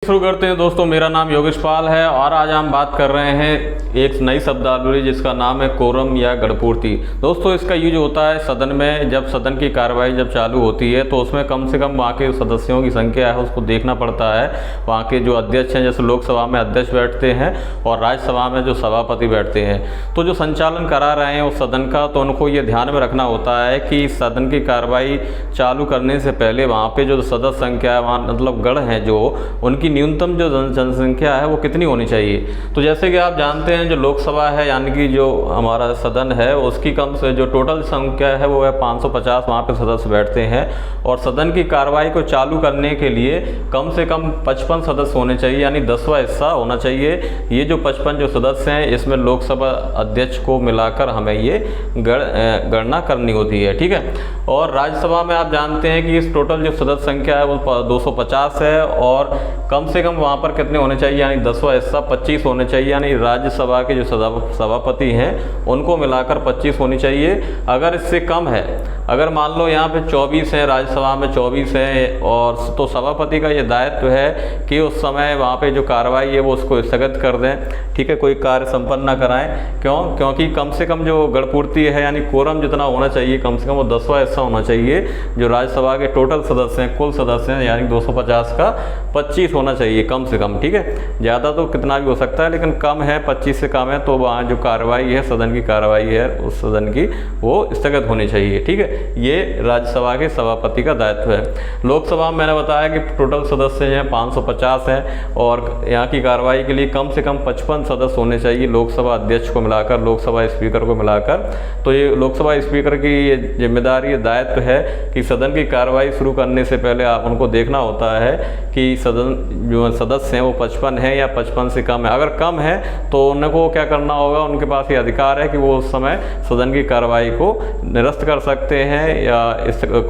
शुरू करते हैं दोस्तों। मेरा नाम योगेश पाल है और आज हम बात कर रहे हैं एक नई शब्दावली जिसका नाम है कोरम या गणपूर्ति। दोस्तों इसका यूज होता है सदन में। जब सदन की कार्रवाई जब चालू होती है तो उसमें कम से कम वहाँ के सदस्यों की संख्या है उसको देखना पड़ता है। वहाँ के जो अध्यक्ष हैं, जैसे लोकसभा में अध्यक्ष बैठते हैं और राज्यसभा में जो सभापति बैठते हैं, तो जो संचालन करा रहे हैं उस सदन का, तो उनको ये ध्यान में रखना होता है कि सदन की कार्रवाई चालू करने से पहले वहाँ पे जो सदस्य संख्या है, वहाँ मतलब गण है जो उनकी न्यूनतम जो जनसंख्या है वो कितनी होनी चाहिए। तो जैसे कि आप जानते हैं जो लोकसभा है यानी कि जो हमारा सदन है उसकी कम से जो टोटल संख्या है वो है 550, वहाँ पे सदस्य बैठते हैं। और सदन की कार्रवाई को चालू करने के लिए कम से कम 55 सदस्य होने चाहिए, यानी 10वां हिस्सा होना चाहिए। ये जो 55 जो सदस्य हैं इसमें लोकसभा अध्यक्ष को मिलाकर हमें ये गणना करनी होती है, ठीक है। और राज्यसभा में आप जानते हैं कि इस टोटल जो सदस्य संख्या है वो 250 है और कम से कम वहाँ पर कितने होने चाहिए, यानी 10वां हिस्सा 25 होने चाहिए, यानी राज्यसभा के जो सभापति हैं उनको मिलाकर 25 होनी चाहिए। अगर इससे कम है, अगर मान लो यहाँ पे 24 है, राज्यसभा में 24 है, और तो सभापति का ये दायित्व है कि उस समय वहाँ पे जो कार्रवाई है वो उसको स्थगित कर दें, ठीक है, कोई कार्य संपन्न ना कराएं। क्योंकि कम से कम जो गणपूर्ति है यानी कोरम जितना होना चाहिए, कम से कम वो 10वां हिस्सा होना चाहिए। जो राज्यसभा के टोटल सदस्य हैं, कुल सदस्य हैं, यानी 250 का 25 होना चाहिए कम से कम, ठीक है। ज़्यादा तो कितना भी हो सकता है लेकिन कम है, 25 से कम है, तो वहाँ जो कार्रवाई है, सदन की कार्रवाई है उस सदन की, वो स्थगित होनी चाहिए, ठीक है। ये राज्यसभा के सभापति का दायित्व है। लोकसभा में मैंने बताया कि टोटल सदस्य हैं 550 हैं और यहाँ की कार्रवाई के लिए कम से कम 55 सदस्य होने चाहिए, लोकसभा अध्यक्ष को मिलाकर, लोकसभा स्पीकर को मिलाकर। तो ये लोकसभा स्पीकर की ये जिम्मेदारी, ये दायित्व है कि सदन की कार्रवाई शुरू करने से पहले आप उनको देखना होता है कि सदन जो सदस्य हैं वो 55 है या 55 से कम है। अगर कम है तो उनको क्या करना होगा, उनके पास ये अधिकार है कि वो उस समय सदन की कार्रवाई को निरस्त कर सकते हैं या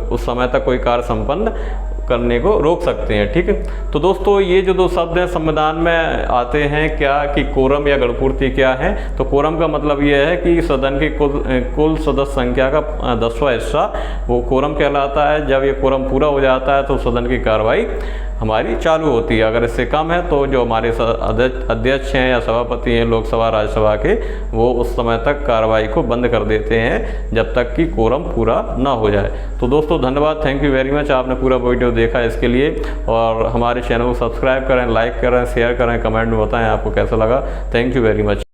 उस समय तक कोई कार्य संपन्न करने को रोक सकते हैं, ठीक है। तो दोस्तों ये जो दो शब्द हैं संविधान में आते हैं क्या, कि कोरम या गणपूर्ति क्या है। तो कोरम का मतलब ये है कि सदन की कुल सदस्य संख्या का 10वां हिस्सा वो कोरम कहलाता है। जब ये कोरम पूरा हो जाता है तो सदन की कार्रवाई हमारी चालू होती है। अगर इससे कम है तो जो हमारे अध्यक्ष हैं या सभापति हैं लोकसभा राज्यसभा के, वो उस समय तक कार्रवाई को बंद कर देते हैं जब तक कि कोरम पूरा ना हो जाए। तो दोस्तों धन्यवाद, थैंक यू वेरी मच, आपने पूरा वीडियो देखा इसके लिए। और हमारे चैनल को सब्सक्राइब करें, लाइक करें, शेयर करें, कमेंट में बताएं आपको कैसा लगा। Thank you very much.